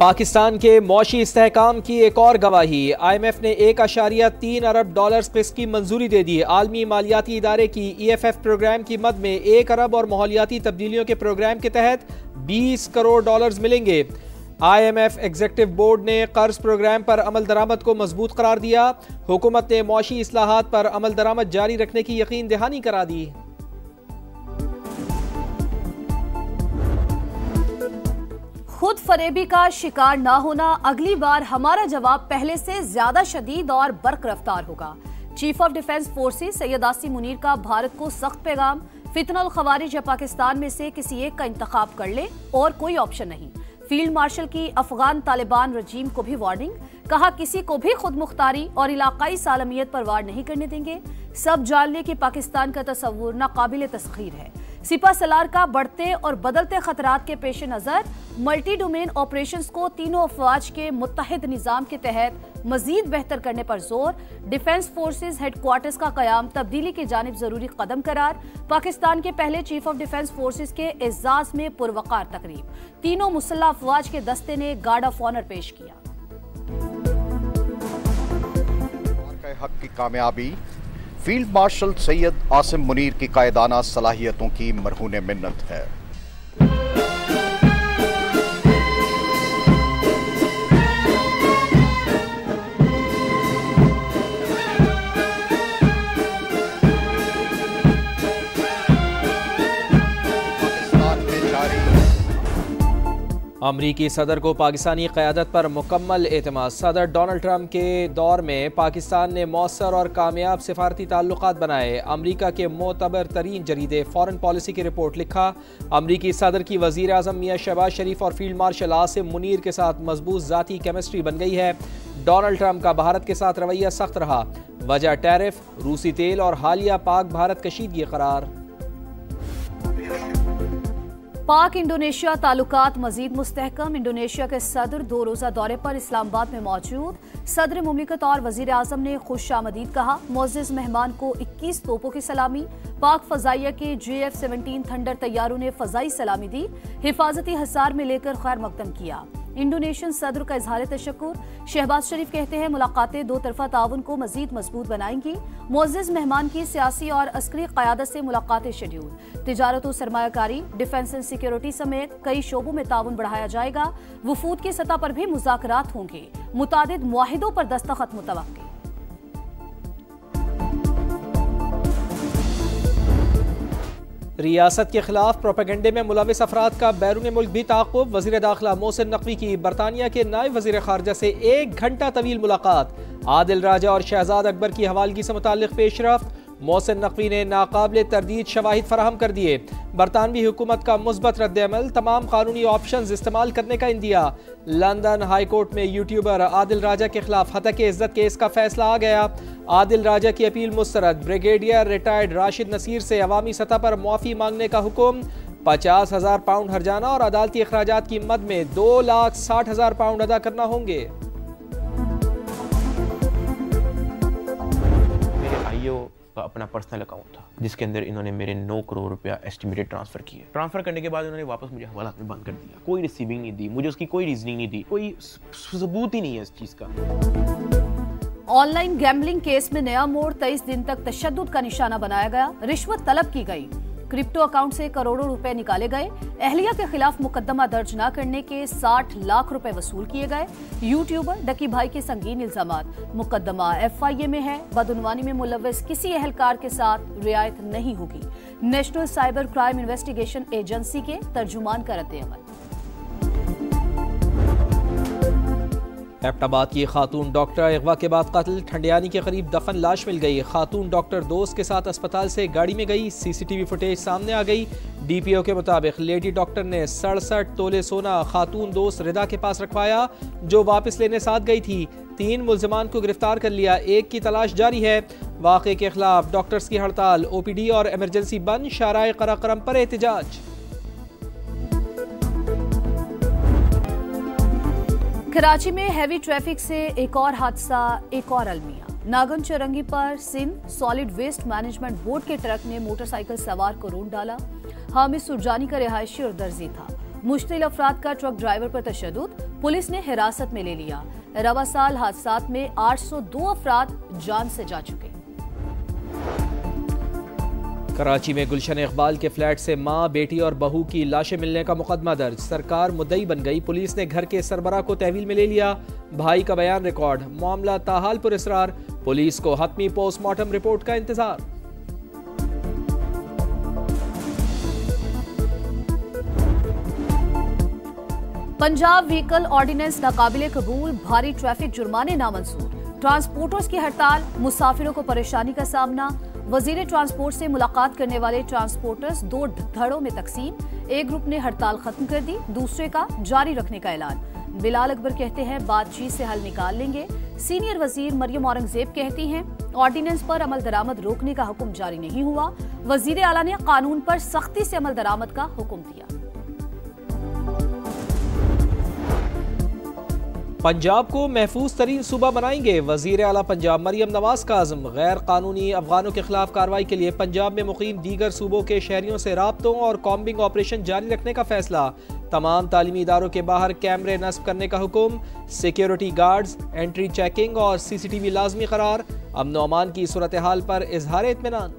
पाकिस्तान के मौशी इस्तेहकाम की एक और गवाही। IMF ने 1.3 अरब डॉलर्स पे इसकी मंजूरी दे दी। आलमी मालियाती इदारे की EFF प्रोग्राम की मद में 1 अरब और माहौलियाती तब्दीलियों के प्रोग्राम के तहत 20 करोड़ डॉलर्स मिलेंगे। IMF एग्जीक्यूटिव बोर्ड ने कर्ज प्रोग्राम पर अमल दरामद को मजबूत करार दिया। हुकूमत ने मौशी इस्लाहात पर अमल दरामद जारी रखने की यकीन दहानी करा दी। खुद फरेबी का शिकार ना होना, अगली बार हमारा जवाब पहले से ज्यादा शदीद और बर्क रफ्तार होगा। Chief of defence forces Syed Asim Munir का भारत को सख्त पैगाम। फितनल खवारिज या पाकिस्तान में से किसी एक का इंतखाब कर ले और कोई ऑप्शन नहीं। फील्ड मार्शल की अफगान तालिबान रजीम को भी वार्निंग, कहा किसी को भी खुद मुख्तारी और इलाकाई सालमियत पर वार नहीं करने देंगे। सब जान ले कि पाकिस्तान का तस्वुर नाकाबिले तस्खीर है। सिपा सलार का बढ़ते और बदलते खतरात के पेश नजर मल्टी डोमेन ऑपरेशंस को तीनों अफवाज के मुत्तहिद निजाम के तहत मजीद बेहतर करने पर जोर। डिफेंस फोर्सेस हेडक्वार्टर्स का कयाम तब्दीली की जानिब जरूरी कदम करार। पाकिस्तान के पहले चीफ ऑफ डिफेंस फोर्सेस के एजाज में पुरवकार तकरीब। तीनों मुसल्लह अफवाज के दस्ते ने गार्ड ऑफ ऑनर पेश किया। हक की कामयाबी, फील्ड मार्शल सैयद आसिम मुनीर की कायदाना सलाहियतों की मरहून मिन्नत है। अमरीकी सदर को पाकिस्तानी क़यादत पर मुकम्मल एतमाद। सदर डोनाल्ड ट्रंप के दौर में पाकिस्तान ने मौसर और कामयाब सिफारती ताल्लुकात बनाए। अमरीका के मोतबर तरीन जरीदे फॉरेन पॉलिसी की रिपोर्ट लिखा, अमरीकी सदर की वज़ीर आज़म मियां शहबाज शरीफ और फील्ड मार्शल आसिम मुनीर के साथ मजबूत ज़ाती केमिस्ट्री बन गई है। डोनाल्ड ट्रंप का भारत के साथ रवैया सख्त रहा, वजह टैरिफ, रूसी तेल और हालिया पाक भारत कशीदगी करार। पाक इंडोनेशिया ताल्लुकात मजीद मुस्तहकम। इंडोनेशिया के सदर 2 रोजा दौरे पर इस्लामाबाद में मौजूद। सदर मुमलिकत और वजीर आजम ने खुशामदीद कहा। मोअज़्ज़िज़ मेहमान को 21 तोपों की सलामी। पाक फजाइया के JF-17 थंडर तैयारों ने फजाई सलामी दी। हिफाजती हसार में लेकर खैर मकदम किया। इंडोनेशियन सदर का इजहार तशक्कुर। शहबाज शरीफ कहते हैं मुलाकातें 2 तरफा ताउन को मजीद मजबूत बनाएंगी। मुअज़्ज़िज़ मेहमान की सियासी और अस्करी क़यादत से मुलाकातें शेड्यूल। तिजारत और सरमायाकारी, डिफेंस एंड सिक्योरिटी समेत कई शोबों में ताउन बढ़ाया जाएगा। वफूद की सतह पर भी मुज़ाकरात होंगे। मुतादिद मुआहिदों पर दस्तखत मुतवक्किल। रियासत के खिलाफ प्रोपेगेंडे में मुलविस अफराद का बैरून मुल्क भी ताक़ुब। वज़ीर दाखिला मोहसिन नकवी की बरतानिया के नायब वज़ीर ख़ारजा से 1 घंटा तवील मुलाकात। आदिल राजा और शहजाद अकबर की हवालगी से मुताल्लिक़ पेशरफ्त। मोहसिन नकवी ने नाकाबिले तरदीद शवाहिद फराहम कर दिए। बरतानवी हुकूमत का मुस्बत रद्द-ए-अमल, तमाम कानूनी ऑप्शंस इस्तेमाल करने का इंदिया। लंदन हाई कोर्ट में यूट्यूबर आदिल राजा के खिलाफ हतक इज्जत केस का फैसला आ गया। आदिल राजा की अपील मुस्तरद। ब्रिगेडियर रिटायर्ड राशिद नसीर से अवामी सतह पर मुआफ़ी मांगने का हुक्म। 50,000 पाउंड हर्जाना और अदालती अखराजात की मद में 2,60,000 पाउंड अदा करना होंगे। मेरे आईओ का अपना पर्सनल अकाउंट था जिसके अंदर इन्होंने मेरे 9 करोड़ रुपया एस्टिमेटेड ट्रांसफर किए। ट्रांसफर करने के बाद इन्होंने वापस मुझे हवालात में बंद कर दिया। कोई रिसीविंग नहीं दी, मुझे उसकी कोई रीजनिंग नहीं दी, कोई सबूत ही नहीं है इस चीज का। ऑनलाइन गैम्बलिंग केस में नया मोड़। 23 दिन तक तशद्दुद का निशाना बनाया गया। रिश्वत तलब की गई। क्रिप्टो अकाउंट से करोड़ों रुपए निकाले गए। अहलिया के खिलाफ मुकदमा दर्ज न करने के 60 लाख रुपए वसूल किए गए। यूट्यूबर डकी भाई के संगीन इल्जामात। मुकदमा FIA में है। बदउनवानी में मुलव्वस किसी एहलकार के साथ रियायत नहीं होगी। National cyber crime investigation agency के तर्जुमान का रद्द-ए-अमल। एबटाबाद की खातून डॉक्टर अगवा के बाद कत्ल। ठंडियानी के करीब दफन लाश मिल गई। खातून डॉक्टर दोस्त के साथ अस्पताल से गाड़ी में गई। CCTV फुटेज सामने आ गई। DPO के मुताबिक लेडी डॉक्टर ने 67 तोले सोना खातून दोस्त रिदा के पास रखवाया, जो वापस लेने साथ गई थी। 3 मुल्जिमान को गिरफ्तार कर लिया। 1 की तलाश जारी है। वाक़े के खिलाफ डॉक्टर्स की हड़ताल। OPD और एमरजेंसी बंद। शाराए कराकरम पर एहतजाज। कराची में हैवी ट्रैफिक से एक और हादसा, एक और अलमिया। नागन चौरंगी पर Sindh solid waste management board के ट्रक ने मोटरसाइकिल सवार को रोड डाला। हामिद सुरजानी का रिहायशी और दर्जी था। मुश्तिल अफराद का ट्रक ड्राइवर पर तशद्दुद, पुलिस ने हिरासत में ले लिया। रवा साल हादसात में 802 अफराद जान से जा चुके। कराची में गुलशन इकबाल के फ्लैट से मां, बेटी और बहू की लाशें मिलने का मुकदमा दर्ज। सरकार मुद्दई बन गई, पुलिस ने घर के सरबराह को तहवील में ले लिया। भाई का बयान रिकॉर्ड, मामला ताहाल पुरस्रार, पुलिस को हतमी पोस्टमार्टम रिपोर्ट का इंतजार। पंजाब व्हीकल ऑर्डिनेंस नाकाबिले कबूल, भारी ट्रैफिक जुर्माने नामंजूर। ट्रांसपोर्टर्स की हड़ताल, मुसाफिरों को परेशानी का सामना। वजीर ट्रांसपोर्ट से मुलाकात करने वाले ट्रांसपोर्टर्स 2 धड़ों में तकसीम। एक ग्रुप ने हड़ताल खत्म कर दी, दूसरे का जारी रखने का ऐलान। बिलाल अकबर कहते हैं बातचीत से हल निकाल लेंगे। सीनियर वजीर मरियम औरंगजेब कहती हैं ऑर्डिनेंस पर अमल दरामद रोकने का हुक्म जारी नहीं हुआ। वजीर आला ने कानून पर सख्ती से अमल दरामद का हुक्म दिया। पंजाब को महफूज तरीन सूबा बनाएंगे, वजीर आला पंजाब मरियम नवाज का आज़म। गैर कानूनी अफगानों के खिलाफ कार्रवाई के लिए पंजाब में मुकीम दीगर सूबों के शहरियों से राब्तों और कॉम्बिंग ऑपरेशन जारी रखने का फैसला। तमाम तालीमी इदारों के बाहर कैमरे नस्ब करने का हुक्म। सिक्योरिटी गार्ड्स, एंट्री चेकिंग और CCTV लाजमी करार। अमन और अमान की सूरत हाल पर इजहार इत्मीनान।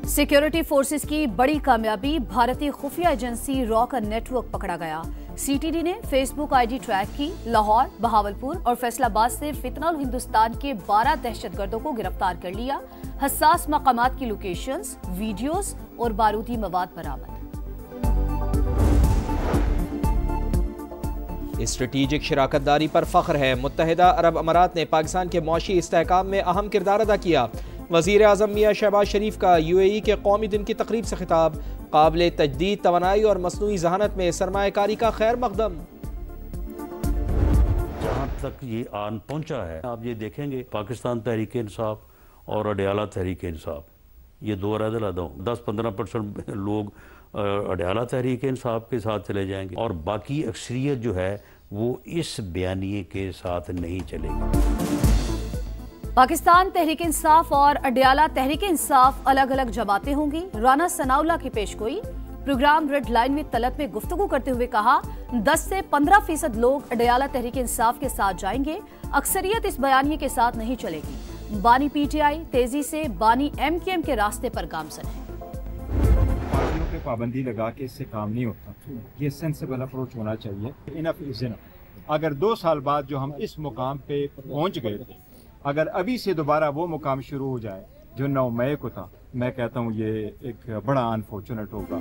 सिक्योरिटी फोर्सेस की बड़ी कामयाबी, भारतीय खुफिया एजेंसी रॉ का नेटवर्क पकड़ा गया। CTD ने फेसबुक ID ट्रैक की। लाहौर, बहावलपुर और फैसलाबाद से फितनाउल हिंदुस्तान के 12 दहशतगर्दों को गिरफ्तार कर लिया। हसास मकामात की लोकेशंस, वीडियोस और बारूदी मवाद बरामद। स्ट्रेटेजिक शराकतदारी पर फख्र है, मुत्तहिदा अरब अमारात ने पाकिस्तान के मौशी इस्तेहकाम में अहम किरदार अदा किया। वज़ीर आज़म मियां शहबाज शरीफ का UAE के कौमी दिन की तकरीब से खिताब। काबिल तजदीद तवानाई और मसनूई जहानत में सरमायाकारी का खैर मकदम। जहाँ तक ये आन पहुँचा है, आप ये देखेंगे पाकिस्तान तहरीक इंसाफ और अडयाला तहरीक इंसाफ, ये 2 अलग-अलग 10-15% लोग अडयाला तहरीक इंसाफ के साथ चले जाएंगे और बाकी अक्सरियत जो है वो इस बयानिए के साथ नहीं चलेगी। पाकिस्तान तहरीक इंसाफ और अडयाला तहरीक इंसाफ अलग अलग जमातें होंगी। राना सनाउल्लाह की पेशगोई। प्रोग्राम रेड लाइन में तलत में गुफ्तगू करते हुए कहा 10 से 15% लोग अडयाला तहरीक इंसाफ के साथ जाएंगे, अक्सरियत इस बयानिए के साथ नहीं चलेगी। बानी PTI तेजी से बानी MKM के रास्ते पर गामजन है। पार्टियों पे पाबंदी लगा के इससे काम नहीं होता, ये सेंसिबल अप्रोच होना चाहिए। Enough is enough. अगर 2 साल बाद जो हम इस मुकाम पे पहुंच गए थे, अगर अभी से दोबारा वो मुकाम शुरू हो जाए जो 9 मई को था, मैं कहता हूँ ये एक बड़ा अनफॉर्चुनेट होगा।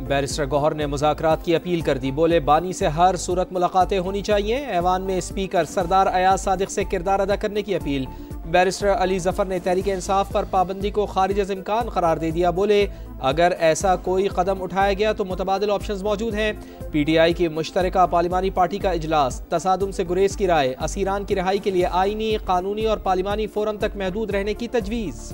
बैरिस्टर गौहर ने मुज़ाकरात की अपील कर दी, बोले बानी से हर सूरत मुलाकातें होनी चाहिए। ऐवान में स्पीकर सरदार अयाज सादिक से किरदार अदा करने की अपील। बैरिस्टर अली जफर ने तहरीक इंसाफ पर पाबंदी को खारिज अज़ इम्कान करार दे दिया, बोले अगर ऐसा कोई कदम उठाया गया तो मुतबादिल ऑप्शंस मौजूद हैं। PTI की मुश्तरका पार्लिमानी पार्टी का इजलास, तसादुम से गुरेज की राय, असीरान की रिहाई के लिए आईनी, कानूनी और पार्लिमानी फोरम तक महदूद रहने की तजवीज़।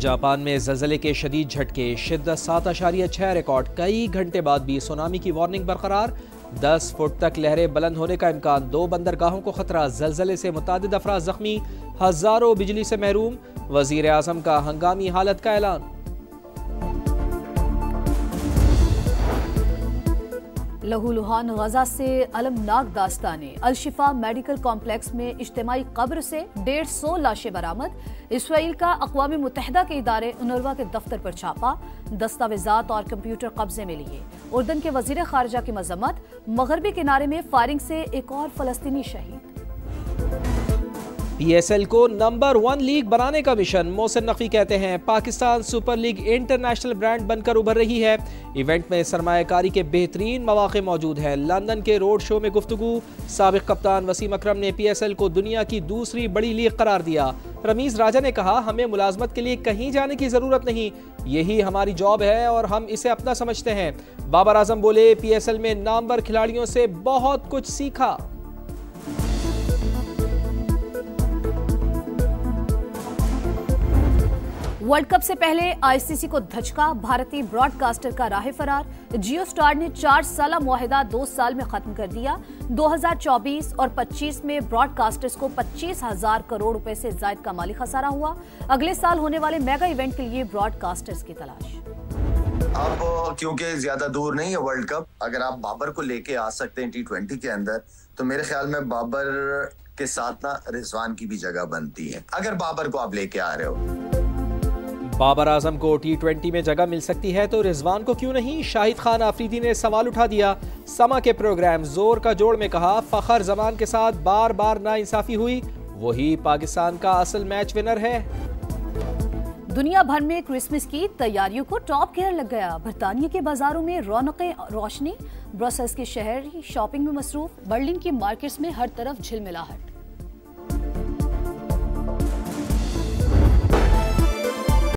जापान में ज़लज़ले के शदीद झटके, शिद्दत 7.6 रिकॉर्ड। कई घंटे बाद भी सुनामी की वार्निंग बरकरार। 10 फुट तक लहरें बुलंद होने का इम्कान। 2 बंदरगाहों को खतरा। ज़लज़ले से मुतादिद अफराद जख्मी, हजारों बिजली से महरूम। वज़ीर आज़म का हंगामी हालत का ऐलान। लहूलुहान गजा से अलमनाक दास्तानें। अल-शिफा मेडिकल कॉम्प्लेक्स में इज्तिमाई कब्र से 150 लाशें बरामद। इसराइल का अक़वाम मुत्तहिदा के इदारे UNRWA के दफ्तर पर छापा, दस्तावेजात और कंप्यूटर कब्जे में लिए। उर्दन के वजीर खारजा की मजम्मत। मगरबी किनारे में फायरिंग से एक और फलस्तीनी शहीद। PSL को नंबर 1 लीग बनाने का मिशन। मोहसिन नकवी कहते हैं Pakistan super league international brand बनकर उभर रही है। इवेंट में सरमायाकारी के बेहतरीन मौके मौजूद हैं। लंदन के रोड शो में गुफ्तगू। साबिक कप्तान वसीम अकरम ने PSL को दुनिया की दूसरी बड़ी लीग करार दिया। रमीज राजा ने कहा हमें मुलाजमत के लिए कहीं जाने की जरूरत नहीं, यही हमारी जॉब है और हम इसे अपना समझते हैं। बाबर आजम बोले PSL में नामवर खिलाड़ियों से बहुत कुछ सीखा। वर्ल्ड कप से पहले ICC को धचका, भारतीय ब्रॉडकास्टर का राह फरार। जियो स्टार ने 4 साला मुआहिदा 2 साल में खत्म कर दिया। 2024 और 25 में ब्रॉडकास्टर्स को 25,000 करोड़ रुपए से ज्यादा का माली खसारा हुआ। अगले साल होने वाले मेगा इवेंट के लिए ब्रॉडकास्टर्स की तलाश। अब क्योंकि ज्यादा दूर नहीं है वर्ल्ड कप, अगर आप बाबर को लेके आ सकते हैं T20 के अंदर, तो मेरे ख्याल में बाबर के साथ ना रिजवान की भी जगह बनती है, अगर बाबर को आप लेके आ रहे हो। बाबर आजम को T20 में जगह मिल सकती है तो रिजवान को क्यों नहीं? शाहिद खान आफरीदी ने सवाल उठा दिया। समा के प्रोग्राम जोर का जोड़ में कहा, फखर जमान के साथ बार बार नाइंसाफी हुई, वही पाकिस्तान का असल मैच विनर है। दुनिया भर में क्रिसमस की तैयारियों को टॉप गियर लग गया। बरतानिया के बाजारों में रौनकें रोशनी, ब्रसेल्स के शहर शॉपिंग में मसरूफ, बर्लिन की मार्केट्स में हर तरफ झिलमिलाहट।